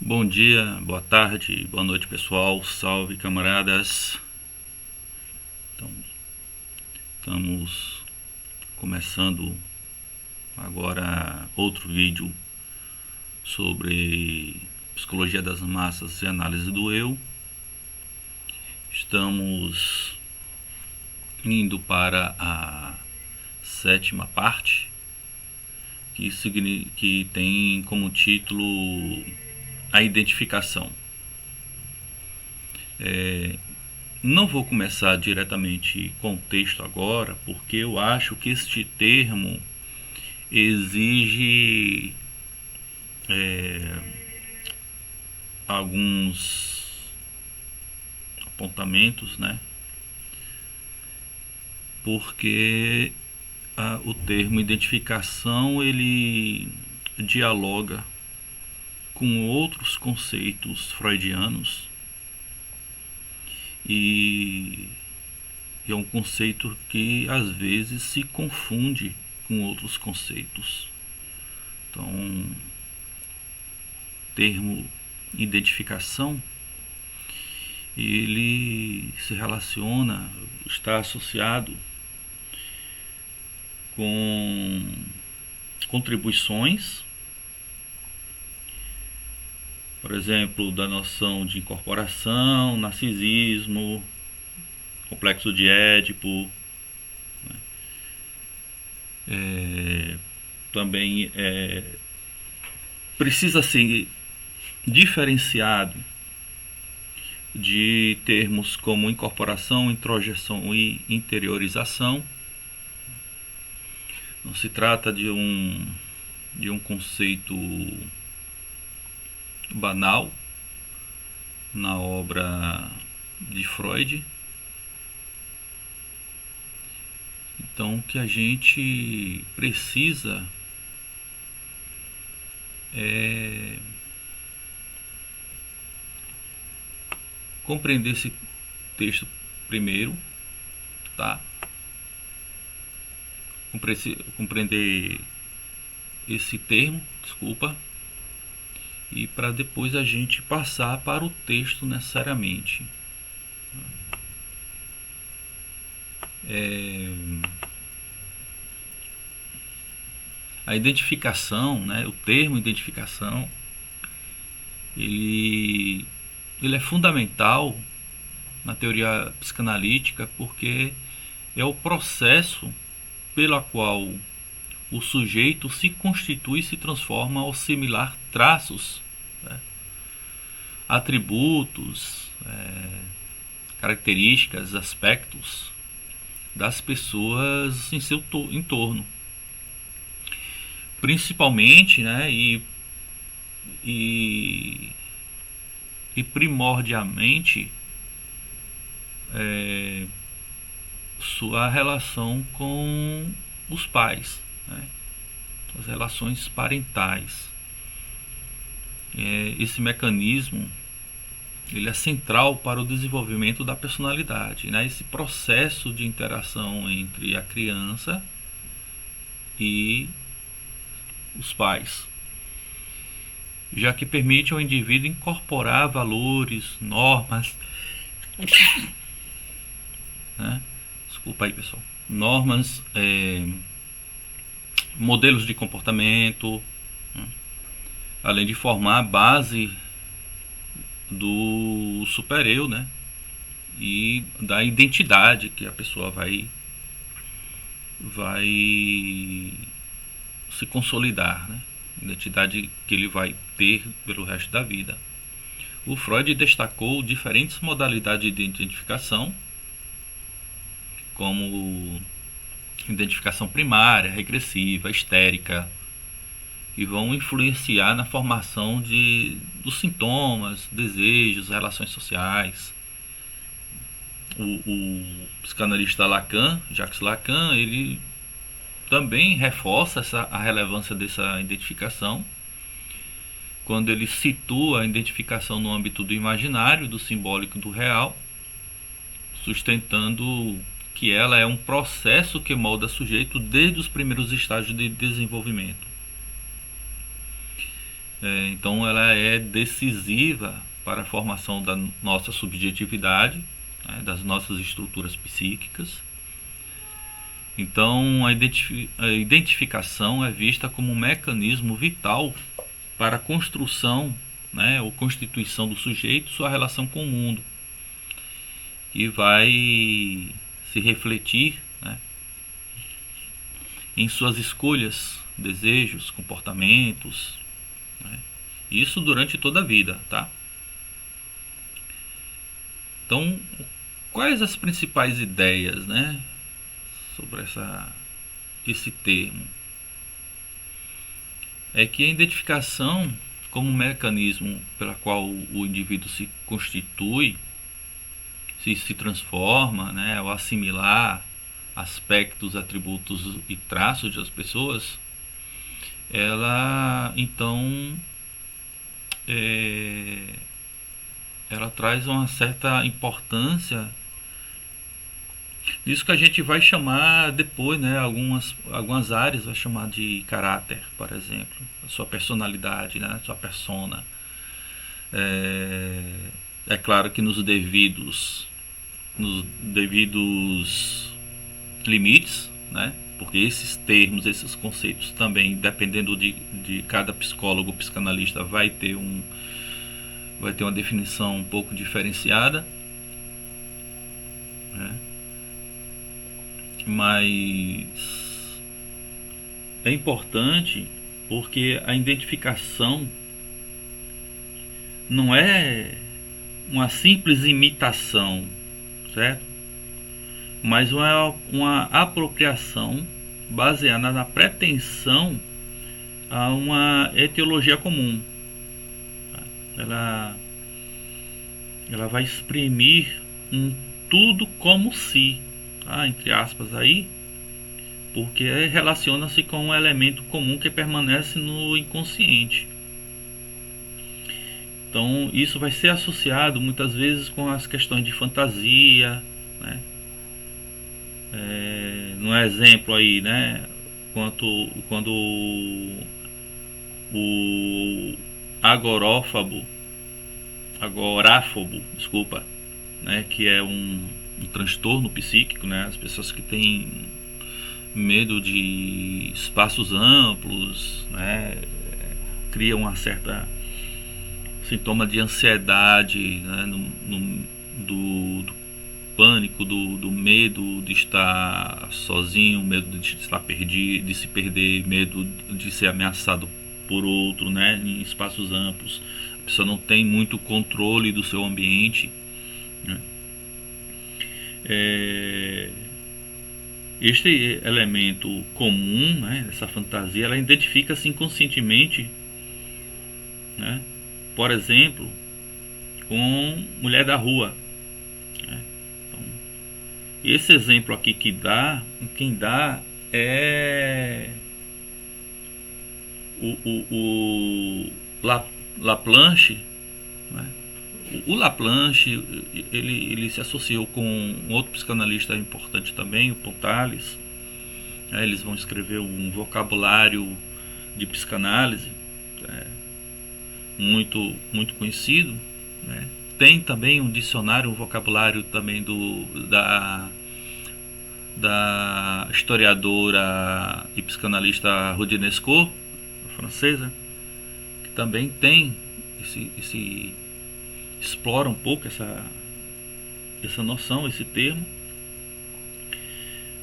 Bom dia, boa tarde, boa noite pessoal, salve camaradas. Então, estamos começando agora outro vídeo sobre psicologia das massas e análise do eu. Estamos indo para a sétima parte, que tem como título a identificação. Não vou começar diretamente com o texto agora, porque eu acho que este termo exige alguns apontamentos, né? Porque o termo identificação ele dialoga com outros conceitos freudianos e é um conceito que às vezes se confunde com outros conceitos. Então, o termo identificação ele se relaciona, está associado com contribuições, por exemplo, da noção de incorporação, narcisismo, complexo de Édipo, né? Também precisa ser diferenciado de termos como incorporação, introjeção e interiorização. Não se trata de um conceito banal na obra de Freud. Então, o que a gente precisa é compreender esse texto primeiro, tá? Compreender esse termo, desculpa, e para depois a gente passar para o texto necessariamente. A identificação, né, o termo identificação, ele é fundamental na teoria psicanalítica porque é o processo pelo qual o sujeito se constitui e se transforma ao assimilar traços, né, atributos, características, aspectos das pessoas em seu entorno. Principalmente, né, e primordialmente sua relação com os pais, né? As relações parentais. Esse mecanismo ele é central para o desenvolvimento da personalidade, né? Esse processo de interação entre a criança e os pais, já que permite ao indivíduo incorporar valores, normas, né? Desculpa aí, pessoal. Normas, modelos de comportamento, né? Além de formar a base do super-eu, né? E da identidade que a pessoa vai se consolidar, né? Identidade que ele vai ter pelo resto da vida. O Freud destacou diferentes modalidades de identificação, como identificação primária, regressiva, histérica, que vão influenciar na formação dos sintomas, desejos, relações sociais. O psicanalista Jacques Lacan, ele também reforça a relevância dessa identificação quando ele situa a identificação no âmbito do imaginário, do simbólico e do real, sustentando que ela é um processo que molda o sujeito desde os primeiros estágios de desenvolvimento. Então ela é decisiva para a formação da nossa subjetividade, né, das nossas estruturas psíquicas. Então a identificação é vista como um mecanismo vital para a construção, né, ou constituição do sujeito, sua relação com o mundo, que vai se refletir, né, em suas escolhas, desejos, comportamentos, né, isso durante toda a vida, tá? Então, quais as principais ideias, né, sobre esse termo? É que a identificação, como mecanismo pela qual o indivíduo se constitui, se transforma, né, ao assimilar aspectos, atributos e traços das pessoas, ela então ela traz uma certa importância. Isso que a gente vai chamar depois, né? Algumas áreas vai chamar de caráter, por exemplo, a sua personalidade, né? A sua persona. É claro que nos devidos limites, né? Porque esses termos, esses conceitos também, dependendo de cada psicólogo, psicanalista, vai ter uma definição um pouco diferenciada, né? Mas é importante porque a identificação não é uma simples imitação, certo? Mas uma apropriação baseada na pretensão a uma etiologia comum. Ela vai exprimir um tudo como se, entre aspas aí, porque relaciona-se com um elemento comum que permanece no inconsciente. Então isso vai ser associado muitas vezes com as questões de fantasia, né? No exemplo aí, né? Quando o agoráfobo, desculpa, né? Que é um transtorno psíquico, né? As pessoas que têm medo de espaços amplos, né? Criam uma certa sintoma de ansiedade, né? Do pânico, do medo de estar sozinho, medo de estar perdido, de se perder, medo de ser ameaçado por outro, né? Em espaços amplos. A pessoa não tem muito controle do seu ambiente, né? Este elemento comum, né, essa fantasia, ela identifica-se inconscientemente, né, por exemplo, com mulher da rua, né? Então, esse exemplo aqui quem dá é o Laplanche, né? O Laplanche, ele se associou com um outro psicanalista importante também, o Pontales. Eles vão escrever um vocabulário de psicanálise, muito, muito conhecido, né? Tem também um dicionário, um vocabulário também da historiadora e psicanalista Ruth Nesco, francesa, que também tem explora um pouco essa noção, esse termo.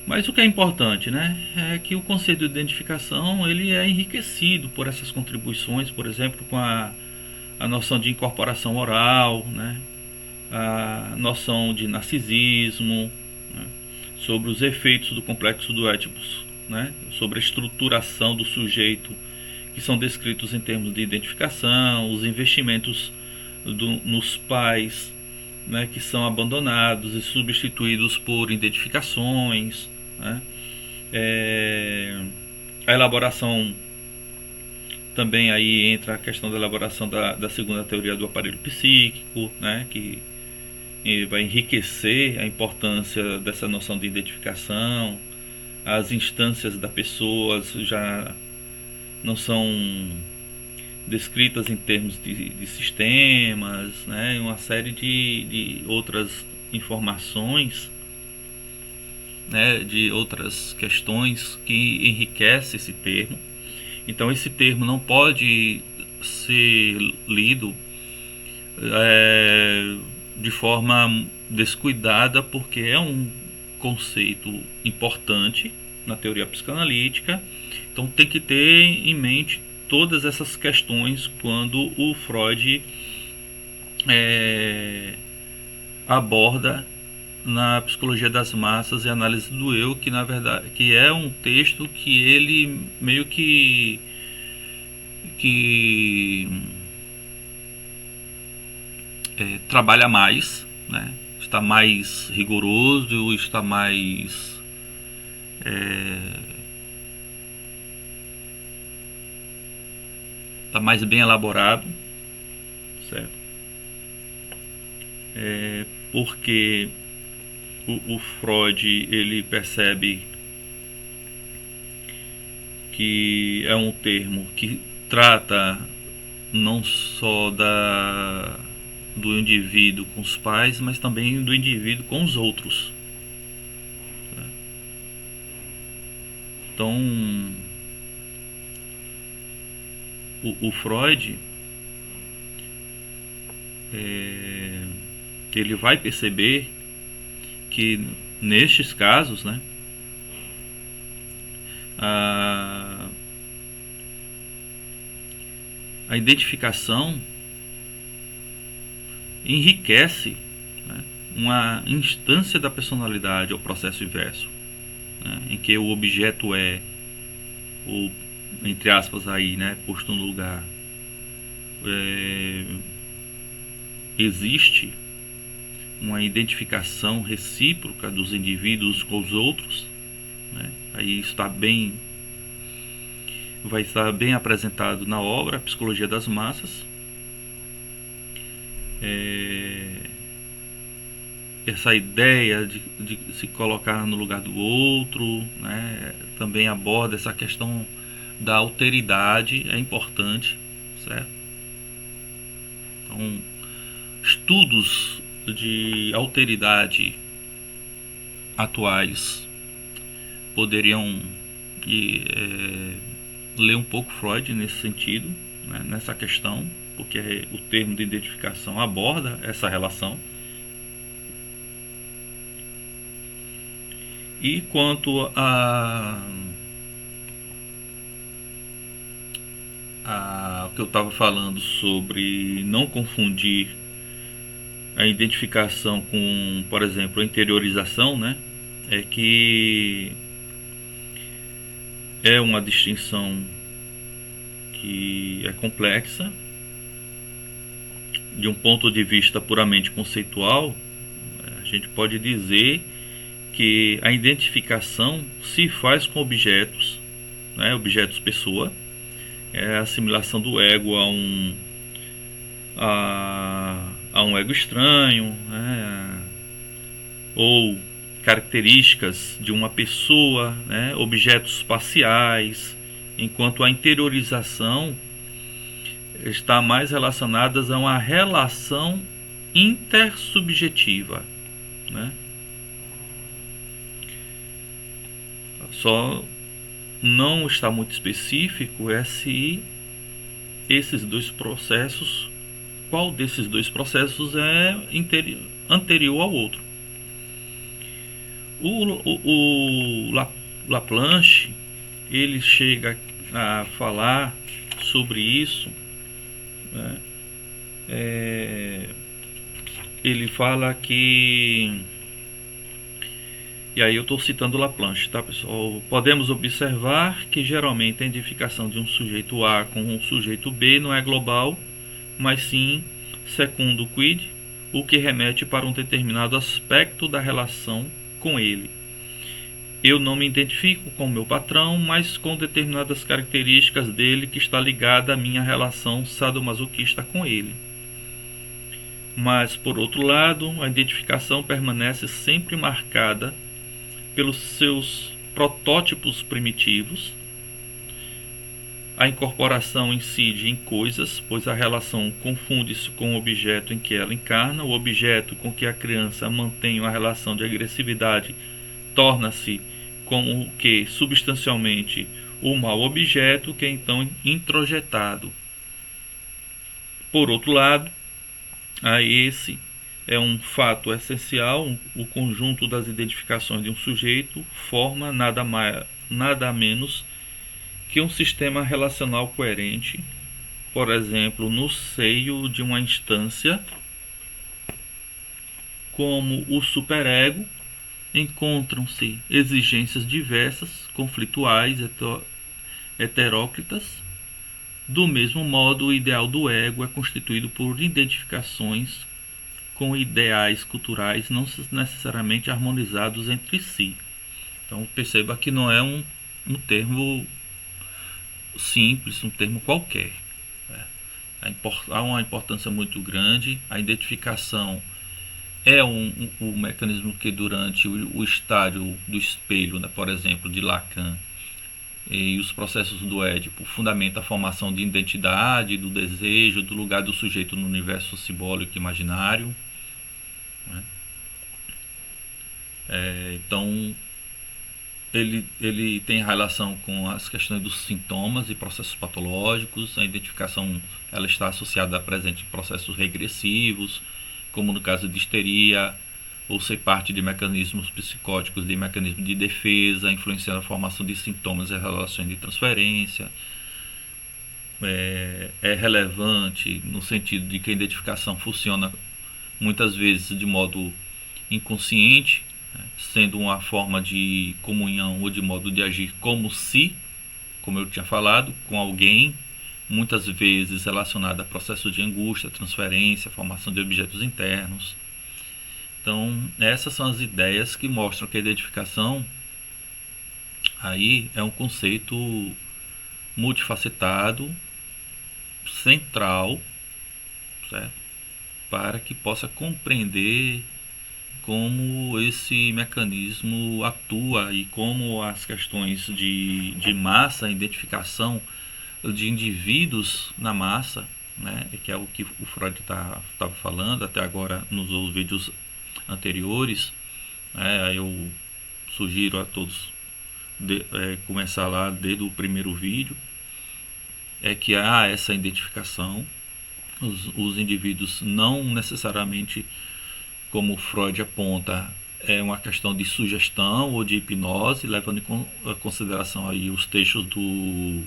Mas o que é importante, né, é que o conceito de identificação ele é enriquecido por essas contribuições, por exemplo, com a noção de incorporação oral, né, a noção de narcisismo, né, sobre os efeitos do complexo do Édipo, né, sobre a estruturação do sujeito que são descritos em termos de identificação, os investimentos nos pais, né, que são abandonados e substituídos por identificações, né? A elaboração também aí entra a questão da elaboração da segunda teoria do aparelho psíquico, né, que vai enriquecer a importância dessa noção de identificação. As instâncias da pessoa já não são descritas em termos de sistemas, né, uma série de outras informações, né, de outras questões que enriquece esse termo. Então esse termo não pode ser lido de forma descuidada, porque é um conceito importante na teoria psicanalítica. Então tem que ter em mente todas essas questões quando o Freud aborda na Psicologia das Massas e Análise do Eu, que na verdade que é um texto que ele meio que trabalha mais, né? Está mais rigoroso, está mais está mais bem elaborado, certo? Porque o Freud, ele percebe que é um termo que trata não só do indivíduo com os pais, mas também do indivíduo com os outros. Então, o Freud ele vai perceber que nestes casos, né, a identificação enriquece, né, uma instância da personalidade, ao processo inverso, né, em que o objeto é, ou entre aspas aí, né, posto no lugar, existe uma identificação recíproca dos indivíduos com os outros, né? Aí vai estar bem apresentado na obra Psicologia das Massas. Essa ideia de se colocar no lugar do outro, né? Também aborda essa questão da alteridade, é importante, certo? Então, estudos de alteridade atuais poderiam ler um pouco Freud nesse sentido, né, nessa questão, porque o termo de identificação aborda essa relação. E quanto o que eu estava falando sobre não confundir a identificação com, por exemplo, a interiorização, né, é que é uma distinção que é complexa. De um ponto de vista puramente conceitual, a gente pode dizer que a identificação se faz com objetos, né, objetos pessoa, é a assimilação do ego a um ego estranho, né, ou características de uma pessoa, né, objetos espaciais, enquanto a interiorização está mais relacionada a uma relação intersubjetiva, né? Só não está muito específico se esses dois processos, qual desses dois processos é anterior ao outro. O Laplanche, ele chega a falar sobre isso, né? Ele fala que, e aí eu estou citando Laplanche, tá, pessoal? Podemos observar que geralmente a identificação de um sujeito A com um sujeito B não é global, mas sim secundo quid, o que remete para um determinado aspecto da relação com ele. Eu não me identifico com o meu patrão, mas com determinadas características dele que está ligada à minha relação sadomasoquista com ele. Mas, por outro lado, a identificação permanece sempre marcada pelos seus protótipos primitivos, A incorporação incide em coisas, pois a relação confunde-se com o objeto em que ela encarna. O objeto com que a criança mantém uma relação de agressividade torna-se como que substancialmente o mau objeto, que é então introjetado. Por outro lado, esse é um fato essencial. O conjunto das identificações de um sujeito forma nada menos que um sistema relacional coerente. Por exemplo, no seio de uma instância como o superego, encontram-se exigências diversas, conflituais, heteróclitas. Do mesmo modo, o ideal do ego é constituído por identificações com ideais culturais não necessariamente harmonizados entre si. Então perceba que não é um termo simples, um termo qualquer. Há uma importância muito grande. A identificação é um mecanismo que durante o estágio do espelho, né, por exemplo, de Lacan, e os processos do Édipo fundamenta a formação de identidade, do desejo, do lugar do sujeito no universo simbólico imaginário, né? Então ele tem relação com as questões dos sintomas e processos patológicos. A identificação ela está associada a presente processos regressivos, como no caso de histeria, ou ser parte de mecanismos psicóticos, de mecanismos de defesa, influenciando a formação de sintomas e relações de transferência. É relevante no sentido de que a identificação funciona muitas vezes de modo inconsciente, né, sendo uma forma de comunhão ou de modo de agir como se, como eu tinha falado, com alguém, muitas vezes relacionada a processos de angústia, transferência, formação de objetos internos. Então, essas são as ideias que mostram que a identificação aí é um conceito multifacetado, central, certo? Para que possa compreender como esse mecanismo atua e como as questões de massa, identificação de indivíduos na massa, né, que é o que o Freud estava falando até agora nos vídeos anteriores. Eu sugiro a todos começar lá desde o primeiro vídeo. É que há essa identificação. Os indivíduos não necessariamente, como Freud aponta, é uma questão de sugestão ou de hipnose, levando em consideração aí os textos do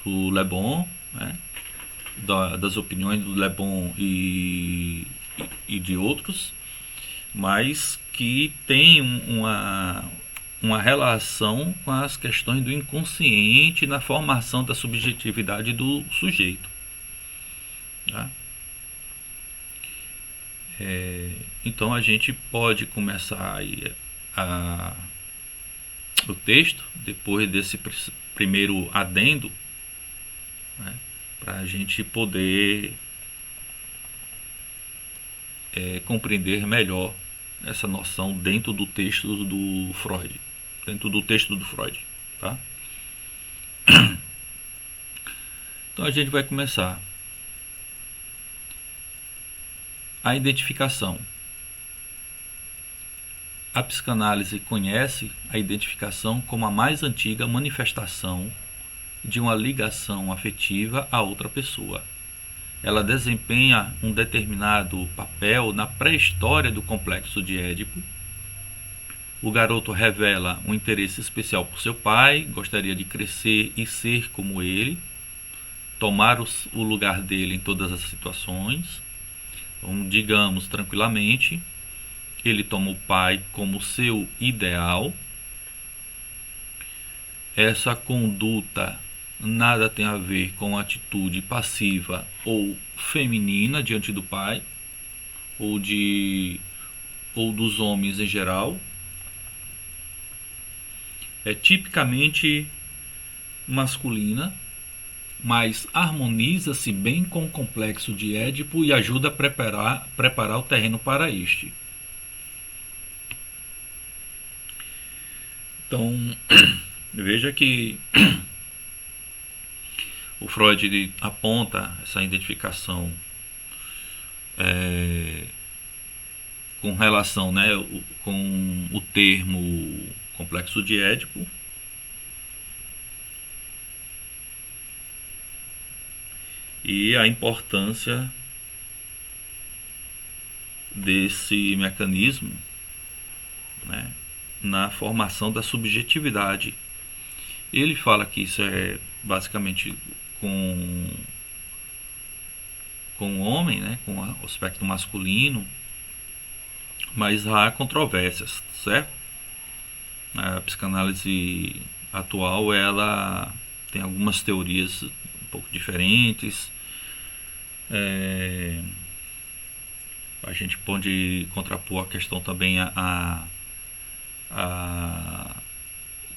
Le Bon, né, das opiniões do Le Bon e de outros, mas que tem uma relação com as questões do inconsciente na formação da subjetividade do sujeito. Tá? Então a gente pode começar aí o texto, depois desse primeiro adendo, né, para a gente poder compreender melhor essa noção dentro do texto do Freud. Tá? Então a gente vai começar. A identificação. A psicanálise conhece a identificação como a mais antiga manifestação de uma ligação afetiva a outra pessoa. Ela desempenha um determinado papel na pré-história do complexo de Édipo. O garoto revela um interesse especial por seu pai, gostaria de crescer e ser como ele, tomar o lugar dele em todas as situações. Então, digamos tranquilamente, ele toma o pai como seu ideal. Essa conduta nada tem a ver com atitude passiva ou feminina diante do pai ou dos homens em geral. É tipicamente masculina, mas harmoniza-se bem com o complexo de Édipo e ajuda a preparar o terreno para este. Então, veja que O Freud ele aponta essa identificação com relação, né, com o termo complexo de Édipo, e a importância desse mecanismo, né, na formação da subjetividade. Ele fala que isso é basicamente com o homem, né, com o aspecto masculino, mas há controvérsias, certo? A psicanálise atual ela tem algumas teorias um pouco diferentes. A gente pode contrapor a questão também a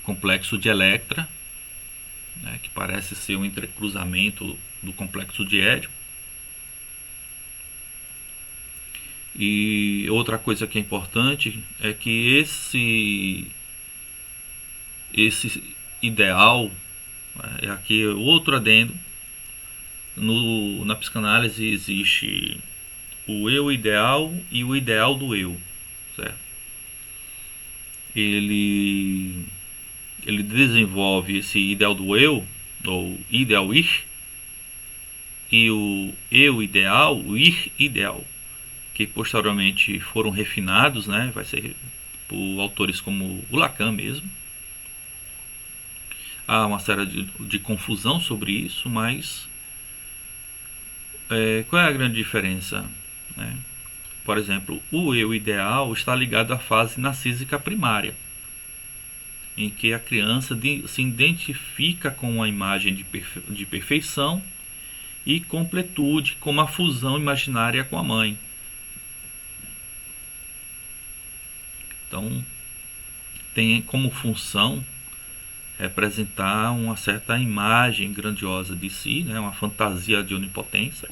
complexo de Electra, né, que parece ser um entrecruzamento do complexo de Édipo. E outra coisa que é importante é que esse ideal, aqui outro adendo, na psicanálise existe o eu ideal e o ideal do eu, certo? Ele desenvolve esse ideal do eu, ou ideal ich, e o eu ideal, o ich ideal, que posteriormente foram refinados, né? Vai ser por autores como o Lacan mesmo. Há uma série de confusão sobre isso, mas qual é a grande diferença, né? Por exemplo, o eu ideal está ligado à fase narcísica primária, em que a criança se identifica com a imagem de perfeição e completude, como a fusão imaginária com a mãe. Então, tem como função representar uma certa imagem grandiosa de si, né? Uma fantasia de onipotência.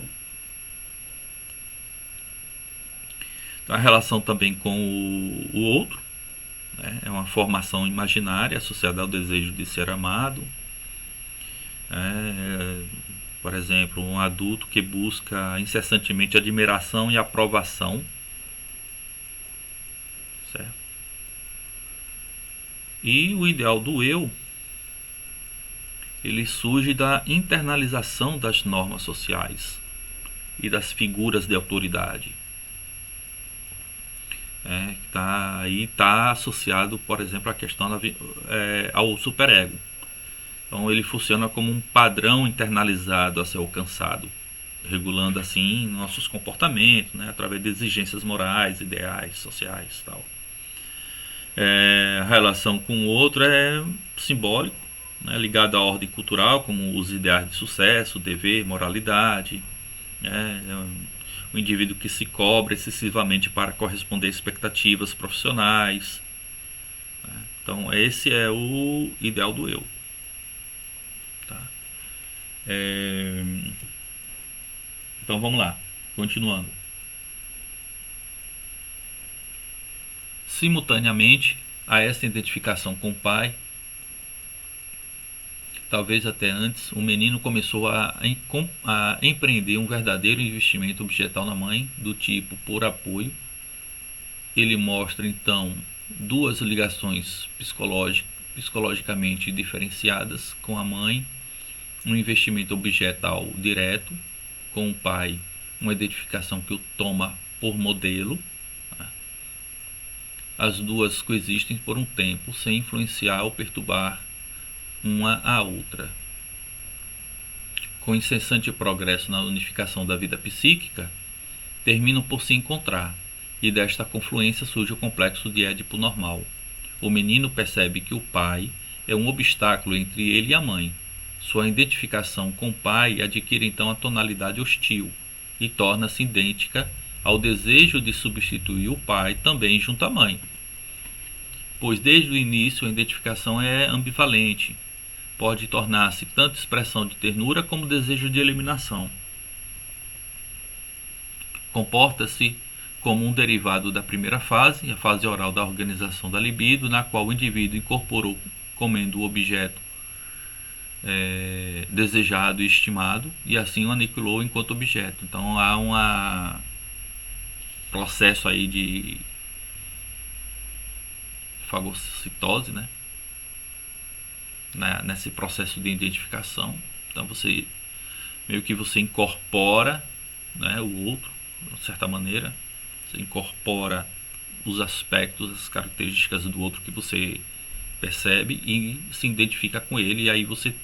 Então, a relação também com o outro, né? É uma formação imaginária associada ao desejo de ser amado. Por exemplo, um adulto que busca incessantemente admiração e aprovação, certo? E o ideal do eu, ele surge da internalização das normas sociais e das figuras de autoridade. Está associado, por exemplo, à questão ao superego. Então ele funciona como um padrão internalizado a ser alcançado, regulando assim nossos comportamentos, né, através de exigências morais, ideais, sociais, tal. A relação com o outro é simbólico, né, ligado à ordem cultural, como os ideais de sucesso, dever, moralidade. O indivíduo que se cobra excessivamente para corresponder a expectativas profissionais. Então esse é o ideal do eu. Tá? Então vamos lá, continuando. Simultaneamente a essa identificação com o pai, talvez até antes, o menino começou a empreender um verdadeiro investimento objetal na mãe, do tipo por apoio. Ele mostra então duas ligações psicologicamente diferenciadas com a mãe: um investimento objetal direto, com o pai uma identificação que o toma por modelo. As duas coexistem por um tempo, sem influenciar ou perturbar uma a outra. Com incessante progresso na unificação da vida psíquica, terminam por se encontrar, e desta confluência surge o complexo de Édipo normal. O menino percebe que o pai é um obstáculo entre ele e a mãe. Sua identificação com o pai adquire então a tonalidade hostil e torna-se idêntica ao desejo de substituir o pai também junto à mãe. Pois desde o início a identificação é ambivalente. Pode tornar-se tanto expressão de ternura como desejo de eliminação. Comporta-se como um derivado da primeira fase, a fase oral da organização da libido, na qual o indivíduo incorporou comendo o objeto desejado e estimado, e assim o aniquilou enquanto objeto. Então há um processo aí de fagocitose, né? Nesse processo de identificação. Então você meio que você incorpora, né, o outro, de certa maneira. Você incorpora os aspectos, as características do outro que você percebe e se identifica com ele, e aí você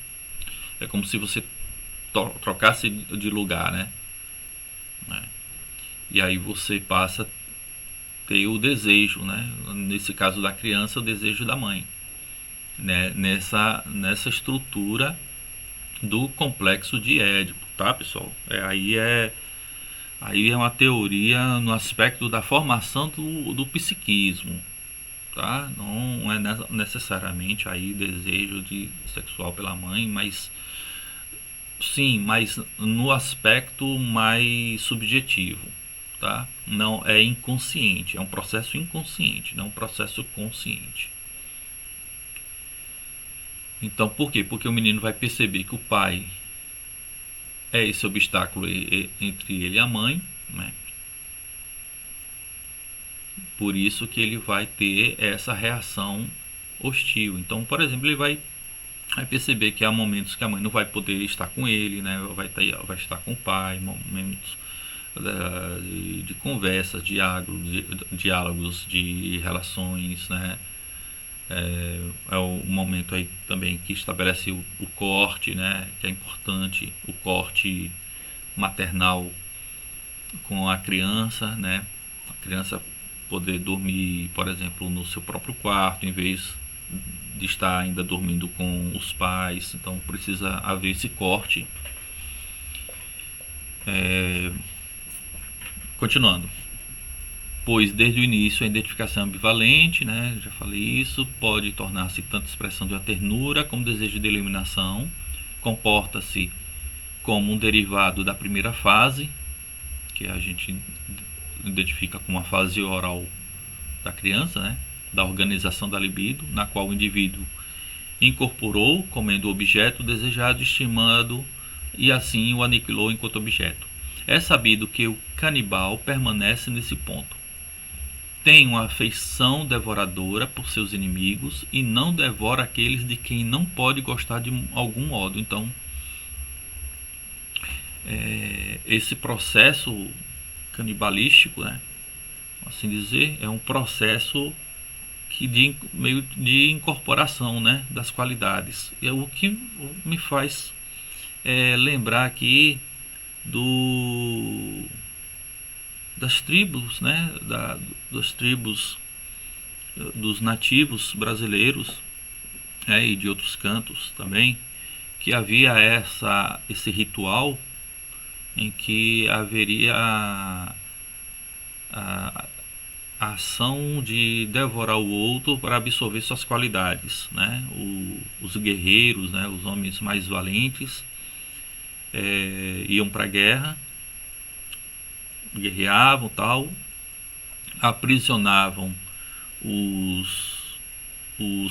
é como se você trocasse de lugar, né? E aí você passa a ter o desejo, né? Nesse caso da criança, o desejo da mãe, né? Nessa estrutura do complexo de Édipo, tá, pessoal? Aí é uma teoria no aspecto da formação do psiquismo, tá? Não é necessariamente aí desejo sexual pela mãe, mas sim, mas no aspecto mais subjetivo, tá? Não é inconsciente, é um processo inconsciente, não um processo consciente. Então, por quê? Porque o menino vai perceber que o pai é esse obstáculo entre ele e a mãe, né? Por isso que ele vai ter essa reação hostil. Então, por exemplo, ele vai perceber que há momentos que a mãe não vai poder estar com ele, né? Vai estar com o pai, momentos de conversas, diálogos de relações, né? É o momento aí também que estabelece o corte, né? Que é importante, o corte maternal com a criança, né? A criança poder dormir, por exemplo, no seu próprio quarto, em vez de estar ainda dormindo com os pais. Então precisa haver esse corte. Continuando. Pois desde o início a identificação é ambivalente, né? Já falei isso, pode tornar-se tanto expressão de uma ternura como desejo de eliminação. Comporta-se como um derivado da primeira fase, que a gente identifica como a fase oral da criança, né? Da organização da libido, na qual o indivíduo incorporou, comendo o objeto desejado, estimando, e assim o aniquilou enquanto objeto. É sabido que o canibal permanece nesse ponto. Tem uma afeição devoradora por seus inimigos e não devora aqueles de quem não pode gostar de algum modo. Então, esse processo canibalístico, né, assim dizer, é um processo meio de incorporação, né, das qualidades. E é o que me faz lembrar aqui das tribos, né, das tribos dos nativos brasileiros, e de outros cantos também, que havia esse ritual em que haveria a ação de devorar o outro para absorver suas qualidades, né? Os guerreiros, né, os homens mais valentes, iam para a guerra, guerreavam, tal, aprisionavam os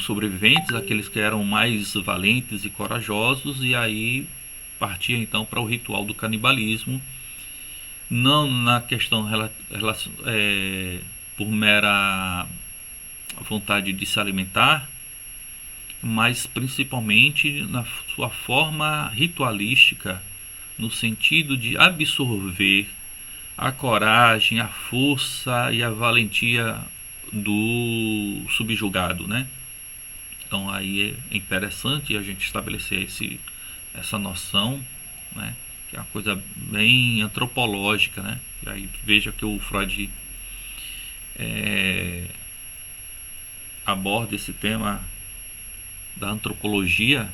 sobreviventes, aqueles que eram mais valentes e corajosos, e aí partia então para o ritual do canibalismo, não na questão por mera vontade de se alimentar, mas principalmente na sua forma ritualística, no sentido de absorver a coragem, a força e a valentia do subjugado, né? Então aí é interessante a gente estabelecer essa noção, né? Que é uma coisa bem antropológica, né? E aí veja que o Freud aborda esse tema da antropologia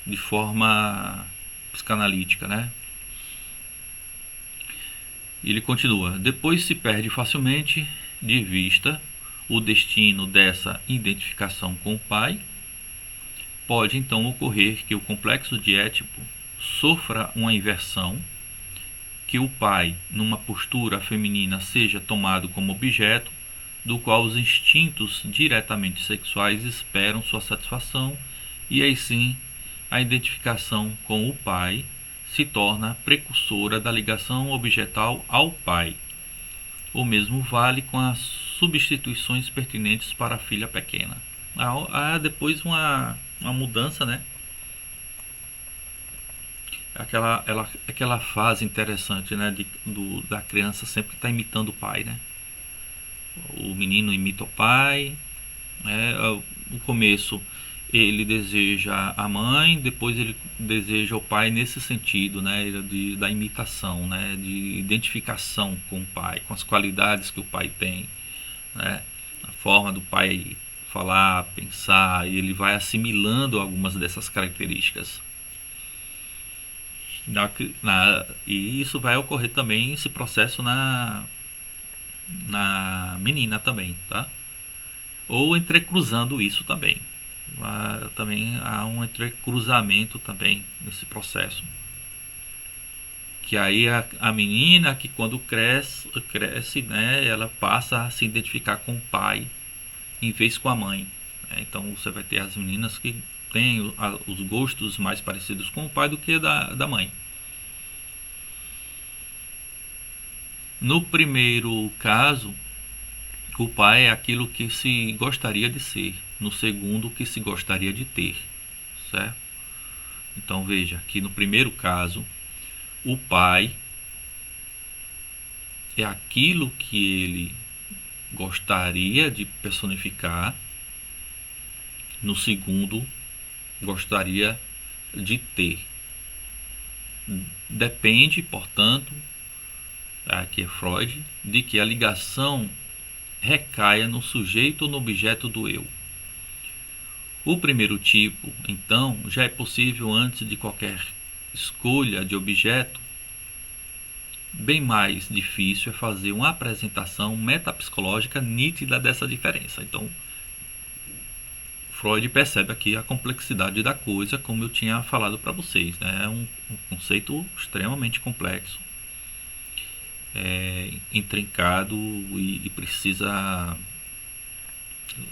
de forma psicanalítica, né? Ele continua: depois se perde facilmente de vista o destino dessa identificação com o pai. Pode então ocorrer que o complexo de Édipo sofra uma inversão, que o pai, numa postura feminina, seja tomado como objeto do qual os instintos diretamente sexuais esperam sua satisfação, e aí sim a identificação com o pai se torna precursora da ligação objetal ao pai. O mesmo vale com as substituições pertinentes para a filha pequena. Há depois uma mudança, né? Aquela fase interessante, né? Da criança sempre estar imitando o pai, né? O menino imita o pai, né? No começo ele deseja a mãe, depois ele deseja o pai nesse sentido, né, da imitação, né, de identificação com o pai, com as qualidades que o pai tem, né, a forma do pai falar, pensar, e ele vai assimilando algumas dessas características. E isso vai ocorrer também, esse processo na menina também, tá? Ou entrecruzando isso também. Também há um entrecruzamento também nesse processo, que aí a menina que quando cresce, né, ela passa a se identificar com o pai em vez com a mãe, né? Então você vai ter as meninas que têm os gostos mais parecidos com o pai do que da mãe. No primeiro caso, o pai é aquilo que se gostaria de ser, no segundo, o que se gostaria de ter, certo? Então veja que no primeiro caso, o pai é aquilo que ele gostaria de personificar, no segundo, gostaria de ter. Depende, portanto, aqui é Freud, de que a ligação recaia no sujeito ou no objeto do eu. O primeiro tipo, então, já é possível antes de qualquer escolha de objeto. Bem mais difícil é fazer uma apresentação metapsicológica nítida dessa diferença. Então, Freud percebe aqui a complexidade da coisa, como eu tinha falado para vocês, né? É um conceito extremamente complexo, intrincado, e precisa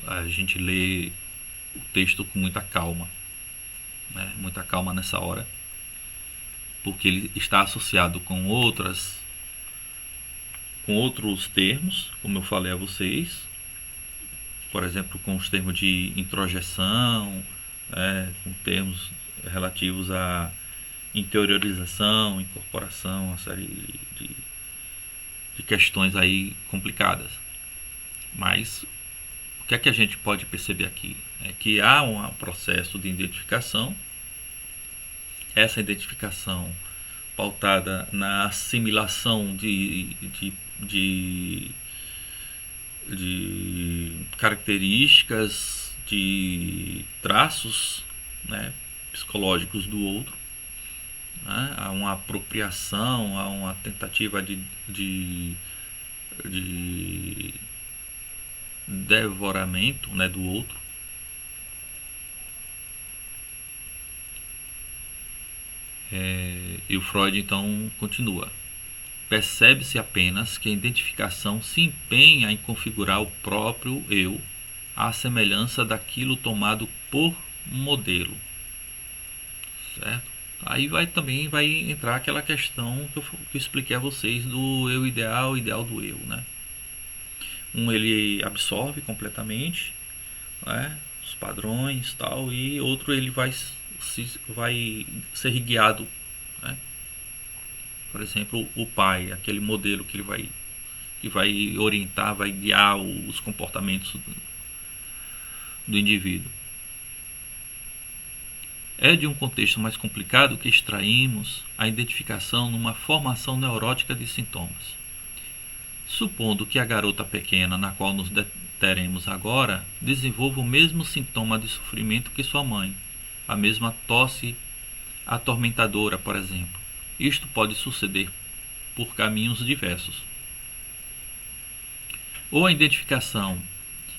a gente ler o texto com muita calma, né? Muita calma nessa hora, porque ele está associado com outros termos, como eu falei a vocês, por exemplo, com os termos de introjeção, com termos relativos à interiorização, incorporação, uma série de questões aí complicadas. Mas o que é que a gente pode perceber aqui? É que há um processo de identificação, essa identificação pautada na assimilação de características, de traços, né, psicológicos do outro, né? Há uma apropriação, há uma tentativa de devoramento, né, do outro. E o Freud então continua: percebe-se apenas que a identificação se empenha em configurar o próprio eu à semelhança daquilo tomado por modelo, certo? Aí também vai entrar aquela questão que eu expliquei a vocês do eu ideal, ideal do eu, né? Um ele absorve completamente, né, os padrões, tal, e outro ele vai ser guiado, né? Por exemplo, o pai, aquele modelo que vai orientar, vai guiar os comportamentos do indivíduo. É de um contexto mais complicado que extraímos a identificação numa formação neurótica de sintomas. Supondo que a garota pequena na qual nos deteremos agora desenvolva o mesmo sintoma de sofrimento que sua mãe, a mesma tosse atormentadora, por exemplo. Isto pode suceder por caminhos diversos. Ou a identificação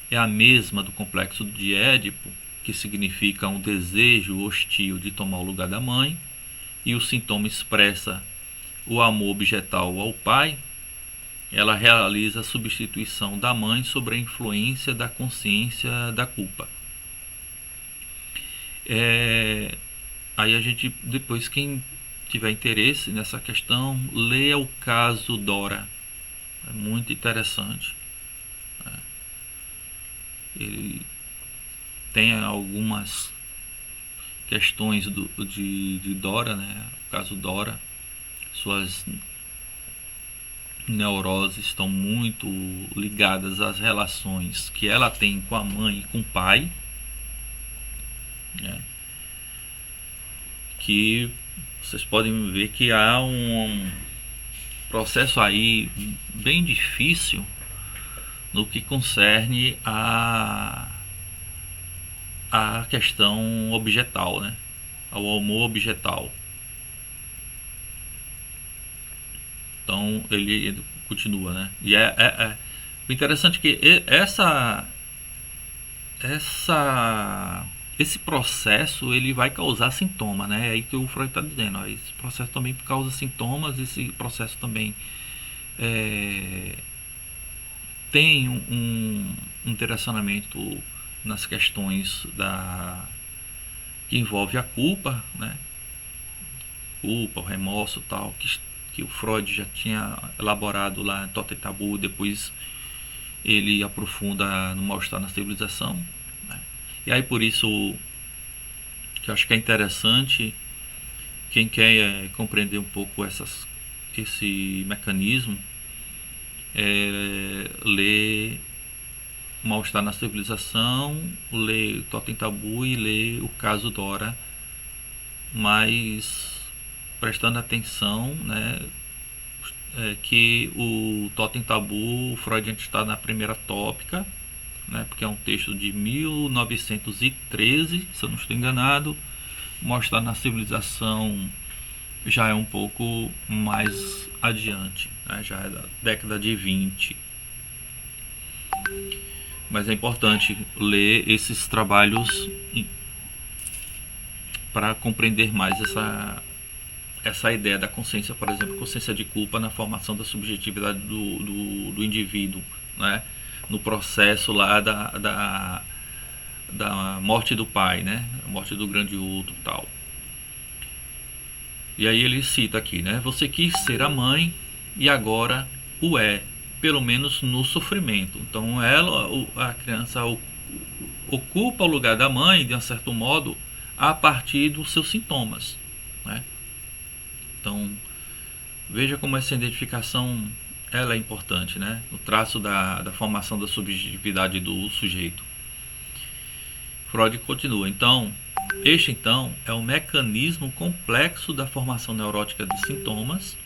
é a mesma do complexo de Édipo, que significa um desejo hostil de tomar o lugar da mãe, e o sintoma expressa o amor objetal ao pai. Ela realiza a substituição da mãe sobre a influência da consciência da culpa. Aí a gente, depois, quem tiver interesse nessa questão, leia o caso Dora. É muito interessante. Ele tem algumas questões de Dora, né? O caso Dora, suas neuroses estão muito ligadas às relações que ela tem com a mãe e com o pai, né? Que vocês podem ver que há um processo aí bem difícil no que concerne a questão objetal, né? Ao amor objetal. Então ele continua, né? E o interessante é que esse processo ele vai causar sintoma, né? É aí que o Freud está dizendo, ó, esse processo também causa sintomas, esse processo também tem um direcionamento nas questões que envolve a culpa, né? Culpa, o remorso, tal, que o Freud já tinha elaborado lá em Totem e Tabu. Depois ele aprofunda no Mal-Estar na Civilização, né? E aí por isso que eu acho que é interessante quem quer compreender um pouco esse mecanismo, ler Mal-Estar na Civilização, ler Totem Tabu e ler o caso Dora, mas prestando atenção, né, que o Totem Tabu, o Freud está na primeira tópica, né, porque é um texto de 1913, se eu não estou enganado. Mal-Estar na Civilização já é um pouco mais adiante, né, já é da década de 20. Mas é importante ler esses trabalhos para compreender mais essa ideia da consciência, por exemplo, consciência de culpa na formação da subjetividade do indivíduo, né? No processo lá da morte do pai, né? A morte do grande outro, tal. E aí ele cita aqui, né? Você quis ser a mãe e agora o é, pelo menos no sofrimento. Então a criança ocupa o lugar da mãe, de um certo modo, a partir dos seus sintomas, né? Então veja como essa identificação ela é importante, né? No traço da formação da subjetividade do sujeito. Freud continua. Este é o mecanismo complexo da formação neurótica de sintomas,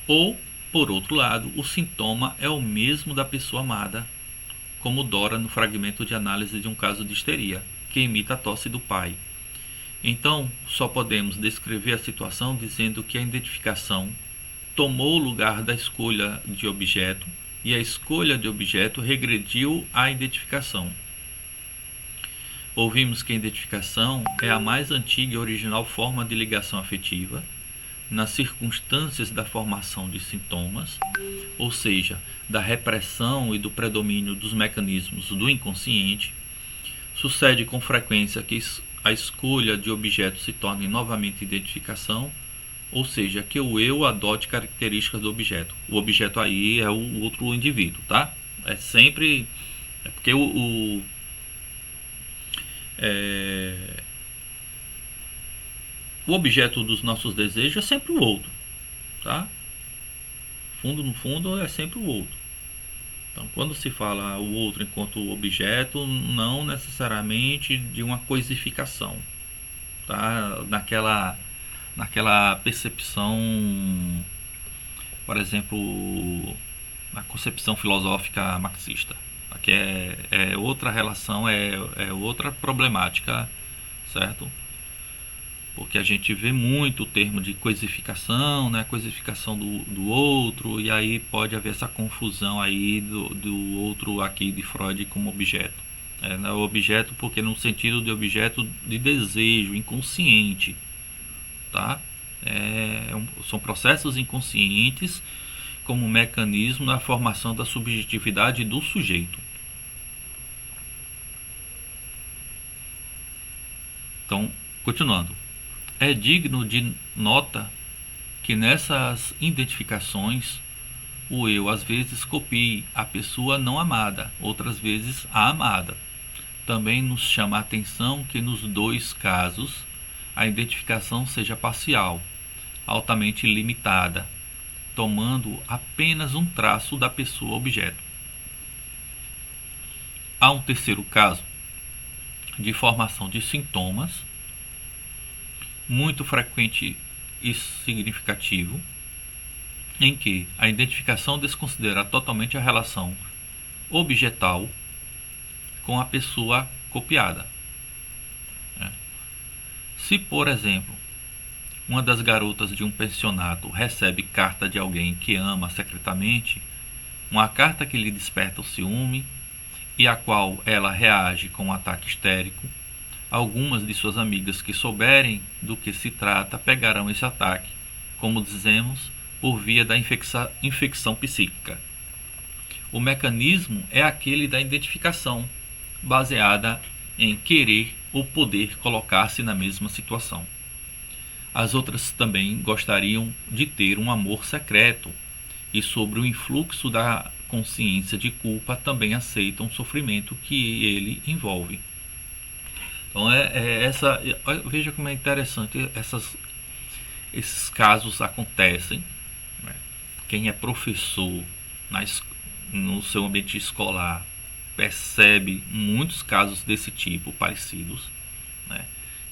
ou, por outro lado, o sintoma é o mesmo da pessoa amada, como Dora no fragmento de análise de um caso de histeria, que imita a tosse do pai. Então, só podemos descrever a situação dizendo que a identificação tomou o lugar da escolha de objeto e a escolha de objeto regrediu à identificação. Ouvimos que a identificação é a mais antiga e original forma de ligação afetiva, nas circunstâncias da formação de sintomas, ou seja, da repressão e do predomínio dos mecanismos do inconsciente. Sucede com frequência que a escolha de objeto se torne novamente identificação, ou seja, que o eu adote características do objeto. O objeto aí é o outro indivíduo, tá? É sempre... É porque o objeto dos nossos desejos é sempre o outro, tá? No fundo é sempre o outro. Então, quando se fala o outro enquanto objeto, não necessariamente de uma coisificação, tá? Naquela percepção, por exemplo, na concepção filosófica marxista. Aqui é outra relação, é outra problemática, certo? Porque a gente vê muito o termo de coisificação, né? Coisificação do outro, e aí pode haver essa confusão aí do outro aqui de Freud como objeto. O objeto porque no sentido de objeto de desejo inconsciente, tá? São processos inconscientes como mecanismo na formação da subjetividade do sujeito. Então, continuando. É digno de nota que nessas identificações o eu às vezes copie a pessoa não amada, outras vezes a amada. Também nos chama a atenção que nos dois casos a identificação seja parcial, altamente limitada, tomando apenas um traço da pessoa objeto. Há um terceiro caso de formação de sintomas, muito frequente e significativo, em que a identificação desconsidera totalmente a relação objetal com a pessoa copiada. Se, por exemplo, uma das garotas de um pensionato recebe carta de alguém que ama secretamente, uma carta que lhe desperta o ciúme e a qual ela reage com um ataque histérico, algumas de suas amigas que souberem do que se trata pegarão esse ataque, como dizemos, por via da infecção psíquica. O mecanismo é aquele da identificação, baseada em querer ou poder colocar-se na mesma situação. As outras também gostariam de ter um amor secreto e, sobre o influxo da consciência de culpa, também aceitam o sofrimento que ele envolve. Então veja como é interessante esses casos acontecem. Quem é professor no seu ambiente escolar percebe muitos casos desse tipo parecidos, né?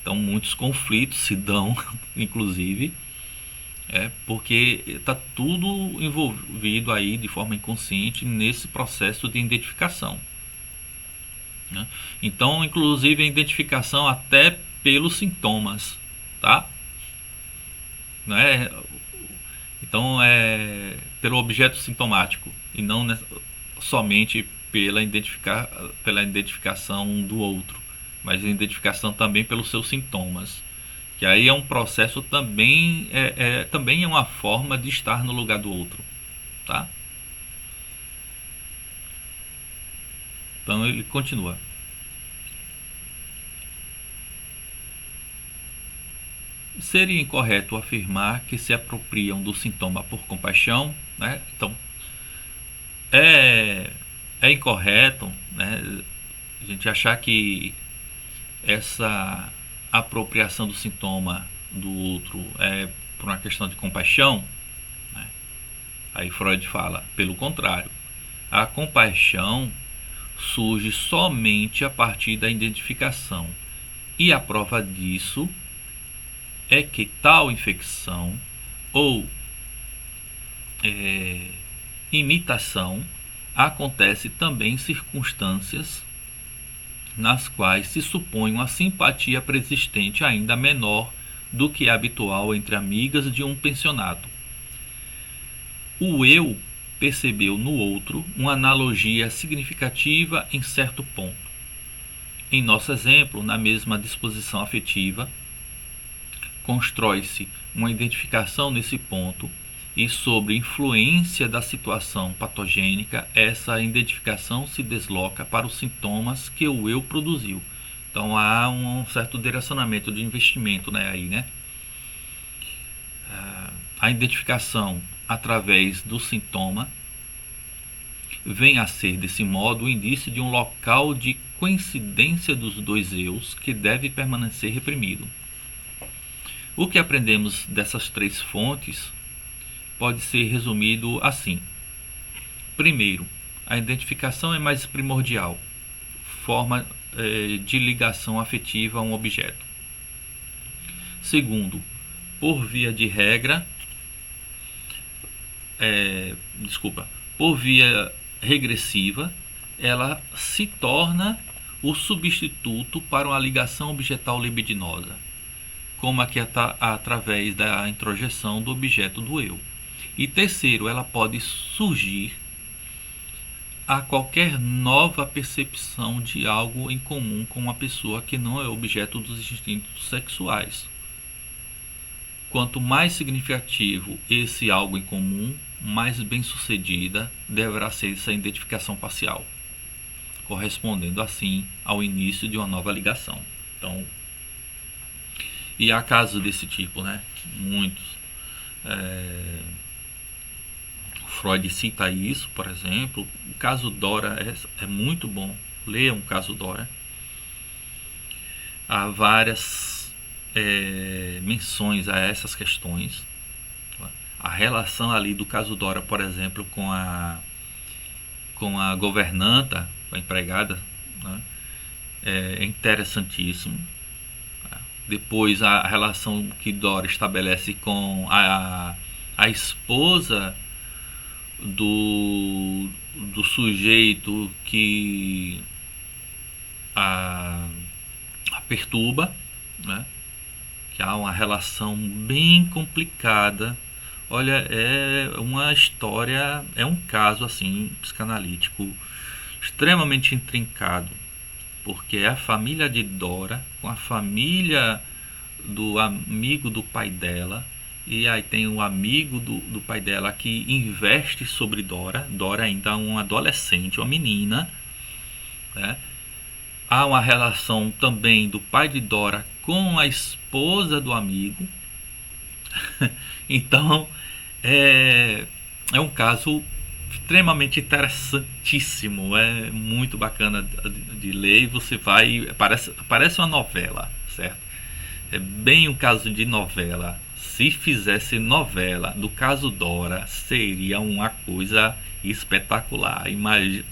Então muitos conflitos se dão, inclusive, porque está tudo envolvido aí de forma inconsciente nesse processo de identificação, né? Então, inclusive, a identificação até pelos sintomas, tá? Né? Então, pelo objeto sintomático e não somente pela identificação do outro, mas a identificação também pelos seus sintomas, que aí é um processo também também é uma forma de estar no lugar do outro, tá? Então ele continua. Seria incorreto afirmar que se apropriam do sintoma por compaixão, né? Então é incorreto, né, a gente achar que essa apropriação do sintoma do outro é por uma questão de compaixão, né? Aí Freud fala, pelo contrário, a compaixão surge somente a partir da identificação, e a prova disso é que tal infecção ou imitação acontece também em circunstâncias nas quais se supõe uma simpatia preexistente ainda menor do que é habitual entre amigas de um pensionato. O eu percebeu no outro uma analogia significativa em certo ponto. Em nosso exemplo, na mesma disposição afetiva, constrói-se uma identificação nesse ponto, e sobre influência da situação patogênica, essa identificação se desloca para os sintomas que o eu produziu. Então há um certo direcionamento de investimento, né, aí, né? A identificação através do sintoma vem a ser, desse modo, o indício de um local de coincidência dos dois eus que deve permanecer reprimido. O que aprendemos dessas três fontes pode ser resumido assim. Primeiro, a identificação é mais primordial, forma de ligação afetiva a um objeto. Segundo, por via de regra, por via regressiva, ela se torna o substituto para uma ligação objetal libidinosa, como aqui através da introjeção do objeto do eu. E terceiro, ela pode surgir a qualquer nova percepção de algo em comum com uma pessoa que não é objeto dos instintos sexuais. Quanto mais significativo esse algo em comum, mais bem sucedida deverá ser essa identificação parcial, correspondendo assim ao início de uma nova ligação. Então, E há casos desse tipo, né? Muitos. Freud cita isso, por exemplo. O caso Dora é muito bom. Leia um caso Dora. Há várias menções a essas questões. A relação ali do caso Dora, por exemplo, com a governanta, com a empregada, né? É interessantíssimo. Depois a relação que Dora estabelece com a esposa do sujeito que a perturba, né? Que há uma relação bem complicada. Olha, é uma história, é um caso assim psicanalítico extremamente intrincado, porque é a família de Dora com a família do amigo do pai dela, e aí tem o amigo do pai dela que investe sobre Dora. Dora ainda é uma adolescente, uma menina, né? Há uma relação também do pai de Dora com a esposa do amigo. Então é um caso extremamente interessantíssimo, é muito bacana de ler, e você vai, parece uma novela, certo? É bem um caso de novela. Se fizesse novela do caso Dora, seria uma coisa espetacular.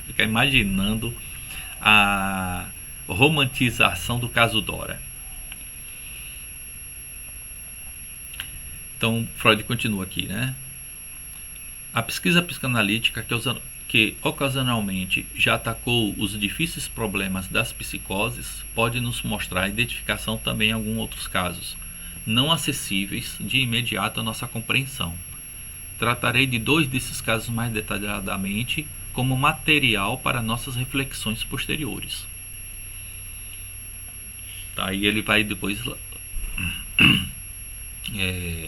Ficar imaginando a romantização do caso Dora. Então Freud continua aqui, né? A pesquisa psicanalítica que ocasionalmente já atacou os difíceis problemas das psicoses pode nos mostrar a identificação também em alguns outros casos, não acessíveis de imediato à nossa compreensão. Tratarei de 2 desses casos mais detalhadamente como material para nossas reflexões posteriores. Tá, e ele vai depois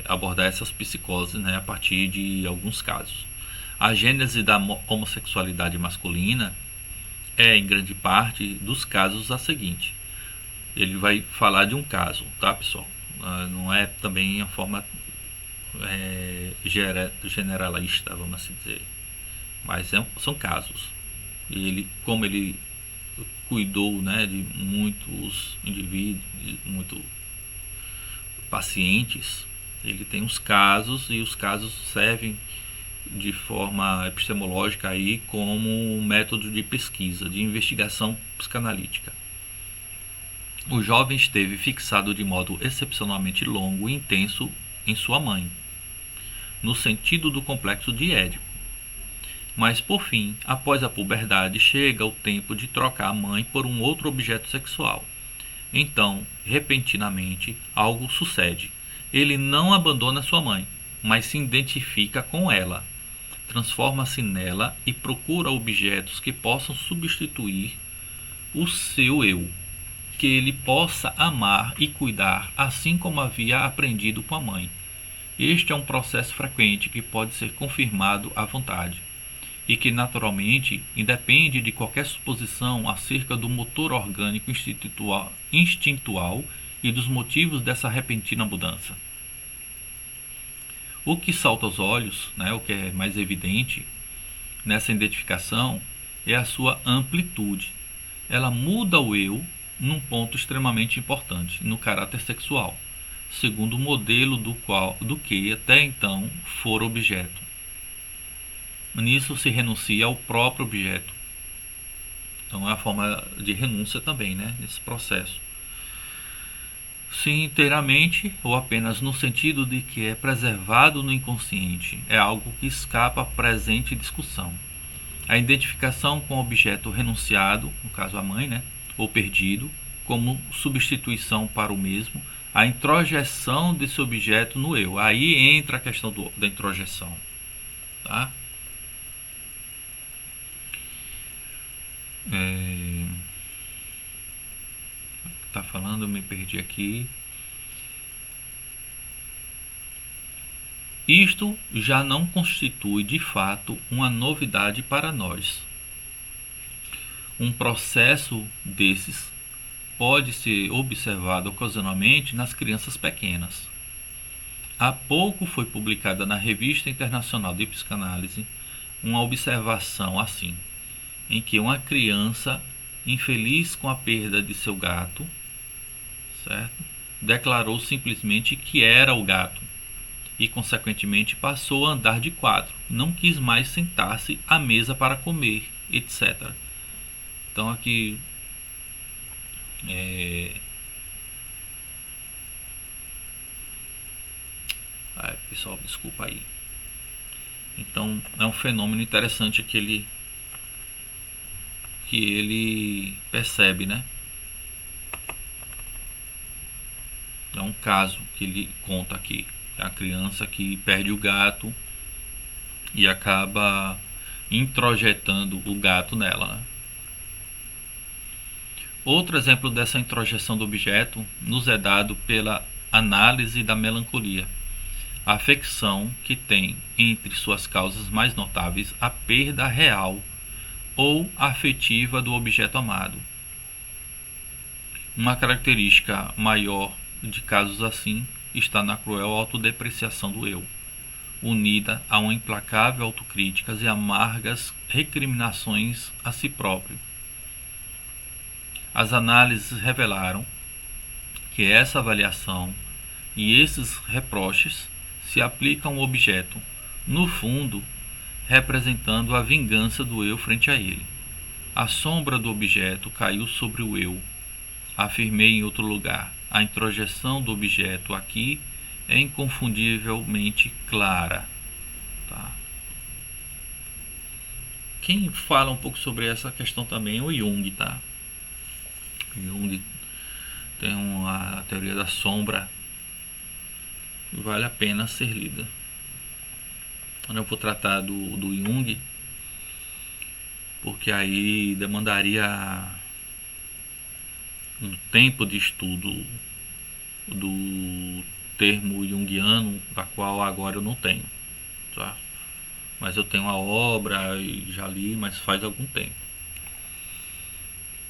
abordar essas psicoses, né, a partir de alguns casos. A gênese da homossexualidade masculina é, em grande parte dos casos, a seguinte. Ele vai falar de um caso, tá, pessoal? Não é também a forma generalista, vamos assim dizer, mas são casos. E como ele cuidou, né, de muitos indivíduos, muitos pacientes, ele tem os casos, e os casos servem de forma epistemológica aí como um método de pesquisa, de investigação psicanalítica. O jovem esteve fixado de modo excepcionalmente longo e intenso em sua mãe, no sentido do complexo de Édipo. Mas, por fim, após a puberdade, chega o tempo de trocar a mãe por um outro objeto sexual. Então, repentinamente, algo sucede. Ele não abandona sua mãe, mas se identifica com ela, transforma-se nela e procura objetos que possam substituir o seu eu, que ele possa amar e cuidar, assim como havia aprendido com a mãe. Este é um processo frequente que pode ser confirmado à vontade, e que naturalmente independe de qualquer suposição acerca do motor orgânico instintual e dos motivos dessa repentina mudança. O que salta aos olhos, né, o que é mais evidente nessa identificação, é a sua amplitude. Ela muda o eu num ponto extremamente importante, no caráter sexual, segundo o modelo do que até então for objeto. Nisso se renuncia ao próprio objeto. Então é a forma de renúncia também, né, nesse processo. Se inteiramente ou apenas no sentido de que é preservado no inconsciente, é algo que escapa à presente discussão. A identificação com o objeto renunciado, no caso a mãe, né, ou perdido, como substituição para o mesmo, a introjeção desse objeto no eu. Aí entra a questão da introjeção, tá? Tá falando, eu me perdi aqui. Isto já não constitui de fato uma novidade para nós. Um processo desses pode ser observado ocasionalmente nas crianças pequenas. Há pouco foi publicada na Revista Internacional de Psicanálise uma observação assim, em que uma criança infeliz com a perda de seu gato, certo? Declarou simplesmente que era o gato e, consequentemente, passou a andar de quatro, não quis mais sentar-se à mesa para comer, etc. Então aqui pessoal, desculpa aí. Então é um fenômeno interessante que ele percebe, né? É um caso que ele conta aqui. É a criança que perde o gato e acaba introjetando o gato nela, né? Outro exemplo dessa introjeção do objeto nos é dado pela análise da melancolia, a afecção que tem entre suas causas mais notáveis a perda real ou afetiva do objeto amado. Uma característica maior de casos assim está na cruel autodepreciação do eu, unida a uma implacável autocrítica e amargas recriminações a si próprio. As análises revelaram que essa avaliação e esses reproches se aplicam ao objeto, no fundo, representando a vingança do eu frente a ele. A sombra do objeto caiu sobre o eu. Afirmei em outro lugar. A introjeção do objeto aqui é inconfundivelmente clara. Tá? Quem fala um pouco sobre essa questão também é o Jung, tá? Jung tem a teoria da sombra, vale a pena ser lida. Eu não vou tratar do Jung, porque aí demandaria um tempo de estudo do termo junguiano, da qual agora eu não tenho, tá? Mas eu tenho a obra e já li, mas faz algum tempo.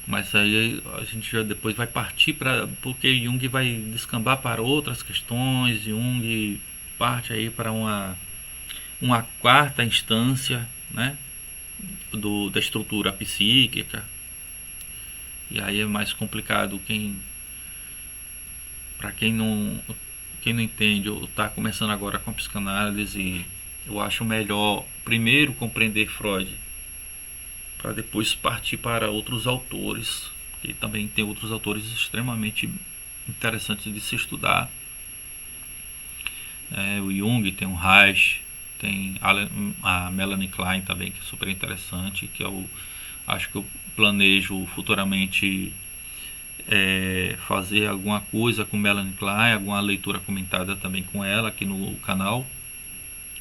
Mas aí a gente já depois vai partir para, porque Jung vai descambar para outras questões. Jung parte aí para uma quarta instância, né, da estrutura psíquica. E aí é mais complicado para quem não entende ou está começando agora com a psicanálise. Eu acho melhor primeiro compreender Freud, para depois partir para outros autores, que também tem outros autores extremamente interessantes de se estudar. O Jung, tem o Reich, tem a Melanie Klein também, que é super interessante, que eu acho que eu planejo futuramente fazer alguma coisa com Melanie Klein, alguma leitura comentada também com ela aqui no canal,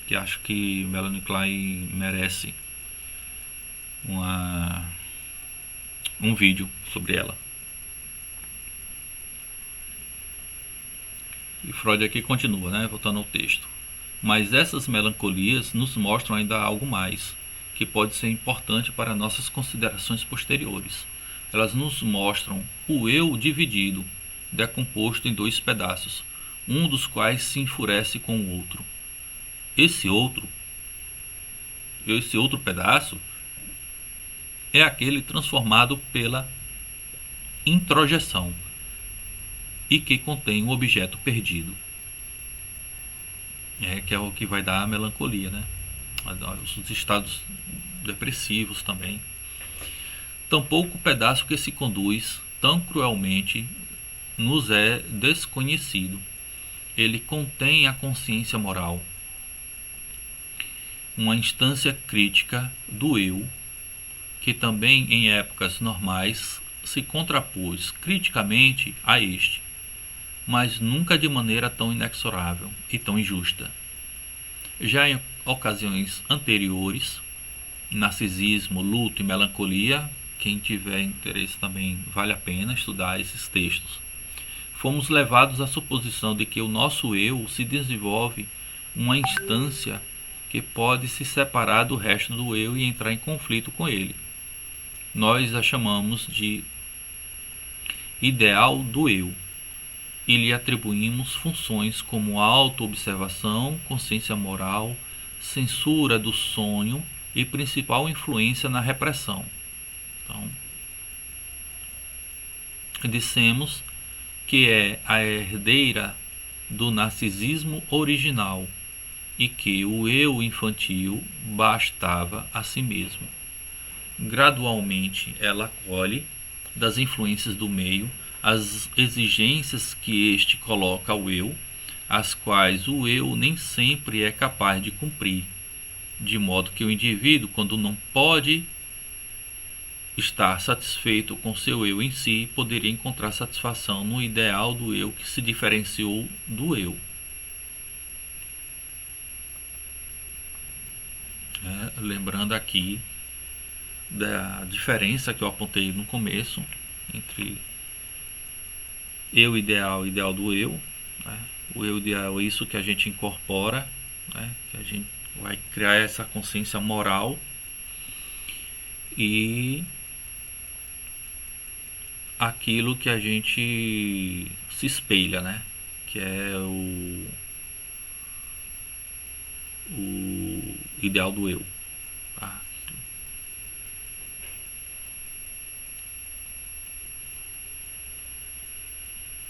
que acho que Melanie Klein merece um vídeo sobre ela. E Freud aqui continua, né, voltando ao texto. Mas essas melancolias nos mostram ainda algo mais, que pode ser importante para nossas considerações posteriores. Elas nos mostram o eu dividido, decomposto em dois pedaços, um dos quais se enfurece com o outro. Esse outro pedaço é aquele transformado pela introjeção e que contém um objeto perdido. Que é o que vai dar a melancolia, né? Os estados depressivos também. Tampouco o pedaço que se conduz tão cruelmente nos é desconhecido. Ele contém a consciência moral, uma instância crítica do eu, que também em épocas normais se contrapôs criticamente a este, mas nunca de maneira tão inexorável e tão injusta. Já em ocasiões anteriores, narcisismo, luto e melancolia, quem tiver interesse também vale a pena estudar esses textos, fomos levados à suposição de que o nosso eu se desenvolve uma instância que pode se separar do resto do eu e entrar em conflito com ele. Nós a chamamos de ideal do eu e lhe atribuímos funções como autoobservação, consciência moral, censura do sonho e principal influência na repressão. Então, dissemos que é a herdeira do narcisismo original e que o eu infantil bastava a si mesmo. Gradualmente, ela acolhe das influências do meio as exigências que este coloca ao eu, as quais o eu nem sempre é capaz de cumprir, de modo que o indivíduo, quando não pode estar satisfeito com seu eu em si, poderia encontrar satisfação no ideal do eu que se diferenciou do eu. Lembrando aqui da diferença que eu apontei no começo entre eu ideal e ideal do eu. O eu ideal é isso que a gente incorpora, que a gente vai criar essa consciência moral, e aquilo que a gente se espelha, que é o ideal do eu.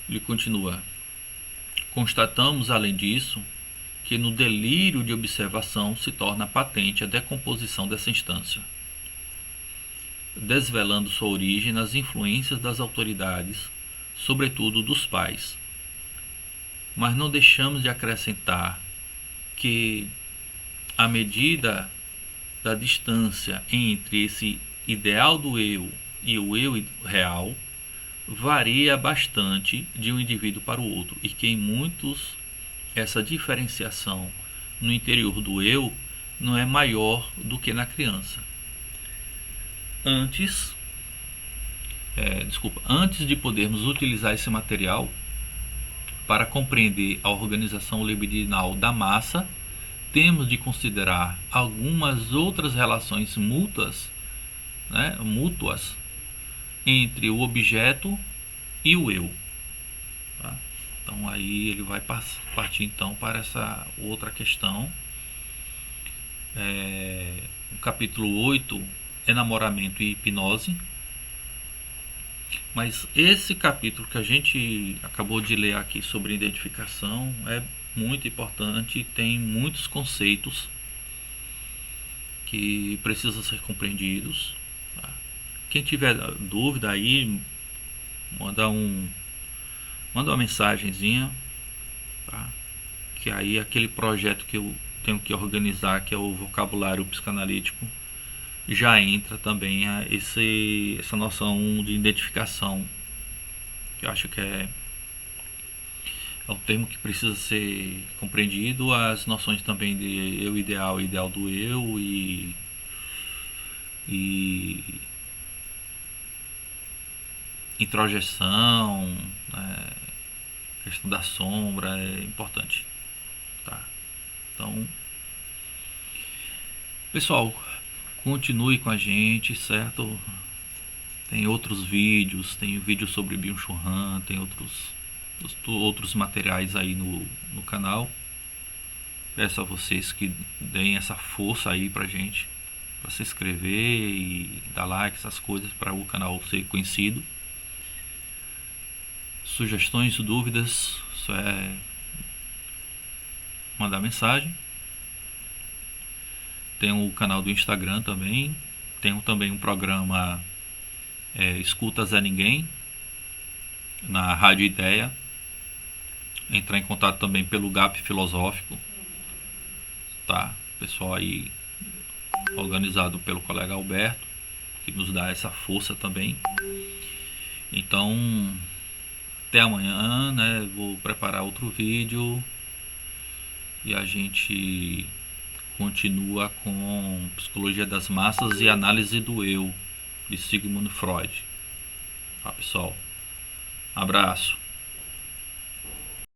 Ele continua: constatamos, além disso, que no delírio de observação se torna patente a decomposição dessa instância, desvelando sua origem nas influências das autoridades, sobretudo dos pais. Mas não deixamos de acrescentar que, à medida da distância entre esse ideal do eu e o eu real, varia bastante de um indivíduo para o outro, e que em muitos essa diferenciação no interior do eu não é maior do que na criança. Antes de podermos utilizar esse material para compreender a organização libidinal da massa, temos de considerar algumas outras relações mútuas entre o objeto e o eu. Então aí ele vai partir então para essa outra questão. No capítulo 8, enamoramento e hipnose. Mas esse capítulo que a gente acabou de ler aqui sobre identificação é muito importante, tem muitos conceitos que precisam ser compreendidos. Quem tiver dúvida aí, manda uma mensagenzinha, que aí aquele projeto que eu tenho que organizar, que é o vocabulário psicanalítico, já entra também essa noção de identificação, que eu acho que é o termo que precisa ser compreendido, as noções também de eu ideal e ideal do eu, e introjeção, questão da sombra é importante, Então, pessoal, continue com a gente, certo? Tem outros vídeos, tem vídeo sobre Byung-Chul Han, tem outros materiais aí no canal. Peço a vocês que deem essa força aí pra gente, para se inscrever e dar like, essas coisas, para o canal ser conhecido. Sugestões, dúvidas, só é mandar mensagem. Tem o canal do Instagram também. Tem também um programa Escuta Zé Ninguém na Rádio Ideia. Entrar em contato também pelo GAP Filosófico, pessoal aí organizado pelo colega Alberto, que nos dá essa força também. Então, até amanhã, vou preparar outro vídeo e a gente continua com Psicologia das Massas e Análise do Eu, de Sigmund Freud. Pessoal, abraço.